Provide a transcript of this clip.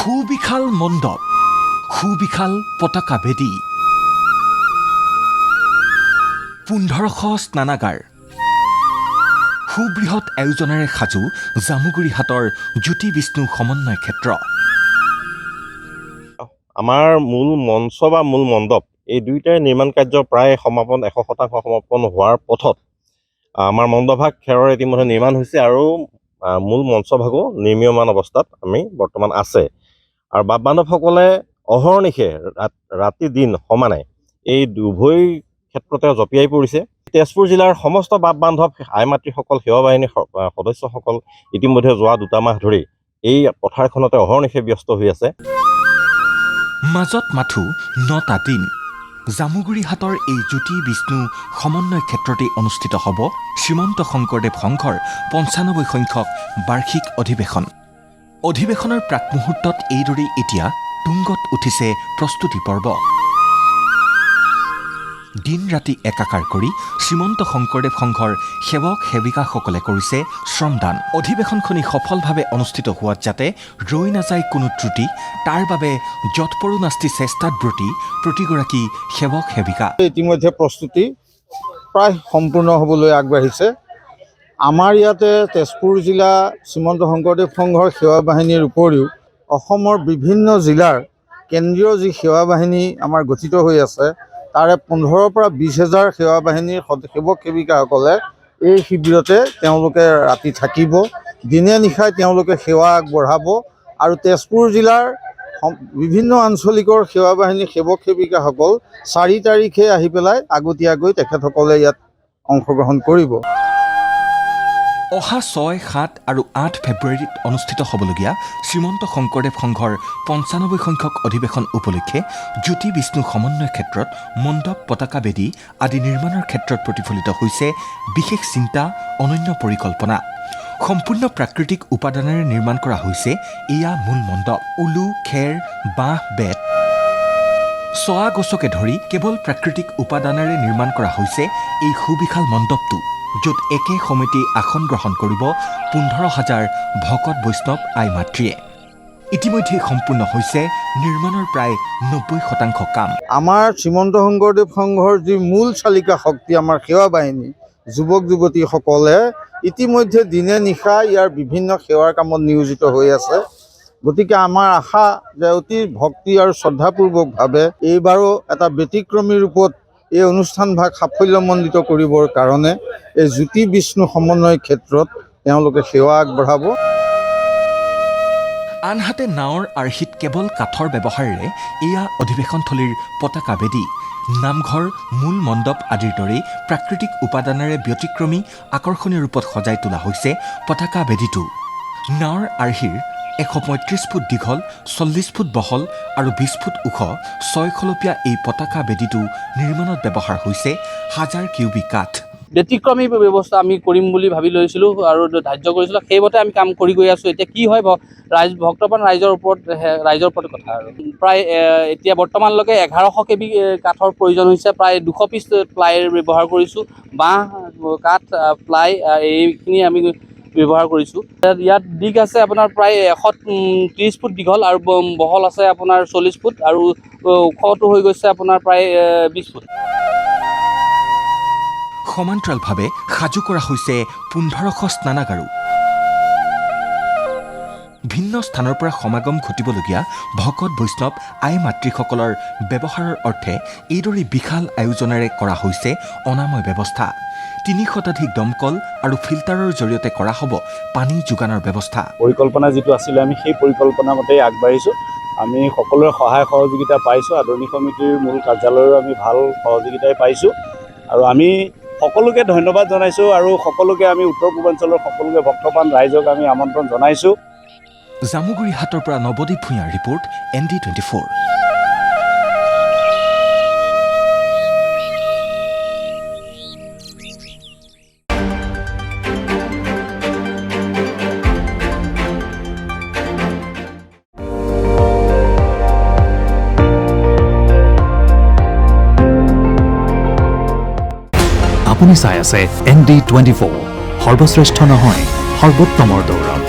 সুবিশাল মণ্ডপ, সুবিশাল পতাকা বেদী, 1500 স্নানাগাৰ, সুবৃহৎ আয়োজনেৰে সাজু জামুগুৰিহাটৰ জ্যোতি বিষ্ণু সমন্বয় ক্ষেত্ৰ। আমাৰ মূল মঞ্চ বা মূল মণ্ডপ এই দুইটাৰ নিৰ্মাণ কাৰ্য প্ৰায় 100% সমাপন হোৱাৰ পথত। আমাৰ মণ্ডপভাগ খেৰৰ ইতিমধ্যে নিৰ্মাণ হৈছে আৰু মূল মঞ্চভাগো নিৰ্মীয়মান অৱস্থাত আমি বৰ্তমান আছে। আৰু বাপ বান্ধৱসকলে অহৰ্নিশে ৰাতি দিন সমানে এই উভয় ক্ষেত্ৰতে জঁপিয়াই পৰিছে। তেজপুৰ জিলাৰ সমস্ত বাপ বান্ধৱ আই মাতৃসকল, সেৱা বাহিনীৰ সদস্যসকল ইতিমধ্যে যোৱা 2 মাহ ধৰি এই পথাৰখনতে অহৰ্নিশে ব্যস্ত হৈ আছে। মাজত মাথো 9টা দিন জামুগুৰিহাটৰ এই জ্যোতি বিষ্ণু সমন্বয় ক্ষেত্ৰতে অনুষ্ঠিত হ'ব শ্ৰীমন্ত শংকৰদেৱ সংঘৰ 95 সংখ্যক বাৰ্ষিক অধিৱেশন। অধিৱেশনৰ প্ৰাক মুহূৰ্তত এইদৰেই এতিয়া তুংগত উঠিছে প্ৰস্তুতি পৰ্ব। দিন ৰাতি একাকাৰ কৰি শ্ৰীমন্ত শংকৰদেৱ সংঘৰ সেৱক সেৱিকাসকলে কৰিছে শ্ৰমদান। অধিৱেশনখনি সফলভাৱে অনুষ্ঠিত হোৱাত যাতে ৰৈ নাযায় কোনো ত্ৰুটি, তাৰ বাবে যৎপৰো নাস্তি চেষ্টাত ব্ৰতী প্ৰতিগৰাকী সেৱক সেৱিকা। ইতিমধ্যে প্ৰস্তুতি প্ৰায় সম্পূৰ্ণ হ'বলৈ আগবাঢ়িছে। আমাৰ ইয়াতে তেজপুৰ জিলা শ্ৰীমন্ত শংকৰদেৱ সংঘৰ সেৱা বাহিনীৰ উপৰিও অসমৰ বিভিন্ন জিলাৰ কেন্দ্ৰীয় যি সেৱা বাহিনী আমাৰ গঠিত হৈ আছে, তাৰে 15,000 পৰা 20,000 সেৱা বাহিনীৰ সেৱক সেৱিকাসকলে এই শিবিৰতে তেওঁলোকে ৰাতি থাকিব, দিনে নিশাই তেওঁলোকে সেৱা আগবঢ়াব আৰু তেজপুৰ জিলাৰ বিভিন্ন আঞ্চলিকৰ সেৱা বাহিনীৰ সেৱক সেৱিকাসকল 4 তাৰিখে আহি পেলাই আগতীয়াকৈ তেখেতসকলে ইয়াত অংশগ্ৰহণ কৰিব। অহা 6, 7 আৰু 8 ফেব্ৰুৱাৰীত অনুষ্ঠিত হ'বলগীয়া শ্ৰীমন্ত শংকৰদেৱ সংঘৰ 95 সংখ্যক অধিৱেশন উপলক্ষে জ্যোতি বিষ্ণু সমন্বয় ক্ষেত্ৰত মণ্ডপ, পতাকা বেদী আদি নিৰ্মাণৰ ক্ষেত্ৰত প্ৰতিফলিত হৈছে বিশেষ চিন্তা, অনন্য পৰিকল্পনা। সম্পূৰ্ণ প্ৰাকৃতিক উপাদানেৰে নিৰ্মাণ কৰা হৈছে এয়া মূল মণ্ডপ। উলু, খেৰ, বাঁহ, বেত, চোৱা গছকে ধৰি কেৱল প্ৰাকৃতিক উপাদানেৰে নিৰ্মাণ কৰা হৈছে এই সুবিশাল মণ্ডপটো, য'ত একে সমিতি আসন গ্ৰহণ কৰিব 15,000 ভকত বৈষ্ণৱ আই মাতৃয়ে। ইতিমধ্যে সম্পূৰ্ণ হৈছে নিৰ্মাণৰ প্ৰায় 90% কাম। আমাৰ শ্ৰীমন্ত শংকৰদেৱ সংঘৰ যি মূল চালিকা শক্তি আমাৰ সেৱা বাহিনী, যুৱক যুৱতীসকলে ইতিমধ্যে দিনে নিশা ইয়াৰ বিভিন্ন সেৱাৰ কামত নিয়োজিত হৈ আছে। গতিকে আমাৰ আশা যে অতি ভক্তি আৰু শ্ৰদ্ধাপূৰ্বকভাৱে এইবাৰো এটা ব্যতিক্ৰমী ৰূপত এই অনুষ্ঠানভাগ সাফল্যমণ্ডিত কৰিবৰ কাৰণে এই জ্যোতি বিষ্ণু সমন্বয় ক্ষেত্ৰত তেওঁলোকে সেৱা আগবঢ়াব। আনহাতে নাৱৰ আৰ্হিত কেৱল কাঠৰ ব্যৱহাৰেৰে এয়া অধিৱেশনথলীৰ পতাকা বেদী, নামঘৰ, মূল মণ্ডপ আদিৰ দৰেই প্ৰাকৃতিক উপাদানেৰে ব্যতিক্ৰমী আকৰ্ষণীয় ৰূপত সজাই তোলা হৈছে পতাকা বেদীটো। নাৱৰ আৰ্হিৰ 135 ফুট দীঘল, 40 ফুট বহল আৰু 20 ফুট ওখ 6 খলপীয়া এই পতাকা বেদীটো নিৰ্মাণত ব্যৱহাৰ হৈছে 1000 কিউবিক কাঠ। ব্যতিক্ৰমী ব্যৱস্থা আমি কৰিম বুলি ভাবি লৈছিলোঁ আৰু ধাৰ্য কৰিছিলোঁ, সেইমতে আমি কাম কৰি গৈ আছোঁ। এতিয়া কি হয়, ভক্তপ্ৰাণ ৰাইজৰ ওপৰত কথা আৰু প্ৰায় এতিয়া বৰ্তমানলৈকে 1100 কেবি কাঠৰ প্ৰয়োজন হৈছে। প্ৰায় 200 পিচ প্লাইৰ ব্যৱহাৰ কৰিছোঁ। বাঁহ, কাঠ, প্লাই এইখিনি আমি ব্যৱহাৰ কৰিছোঁ। ইয়াত দিগ আছে আপোনাৰ প্ৰায় 130 ফুট দীঘল আৰু বহল আছে আপোনাৰ 40 ফুট আৰু ওখটো হৈ গৈছে আপোনাৰ প্ৰায় 20 ফুট। সমান্তৰালভাৱে সাজু কৰা হৈছে 1500 স্নানাগাৰো। ভিন্ন স্থানৰ পৰা সমাগম ঘটিবলগীয়া ভকত বৈষ্ণৱ আই মাতৃসকলৰ ব্যৱহাৰৰ অৰ্থে এইদৰে বিশাল আয়োজনেৰে কৰা হৈছে অনাময় ব্যৱস্থা। 3 শতাধিক দমকল আৰু ফিল্টাৰৰ জৰিয়তে কৰা হ'ব পানী যোগানৰ ব্যৱস্থা। পৰিকল্পনা যিটো আছিলে আমি সেই পৰিকল্পনা মতেই আগবাঢ়িছোঁ। আমি সকলোৰে সহায় সহযোগিতা পাইছোঁ। আদৰণি সমিতিৰ মূল কাৰ্যালয়ৰো আমি ভাল সহযোগিতাই পাইছোঁ আৰু আমি সকলোকে ধন্যবাদ জনাইছোঁ আৰু সকলোকে আমি উত্তৰ পূৰ্বাঞ্চলৰ সকলোকে ভক্তপ্ৰাণ ৰাইজক আমি আমন্ত্ৰণ জনাইছোঁ। জামুগুৰিহাটৰ পৰা নৱদীপ ভূঞাৰ ৰিপৰ্ট, ND24। আপুনি চাই আছে ND24, সৰ্বশ্ৰেষ্ঠ নহয়, সৰ্বোত্তমৰ দৌৰ।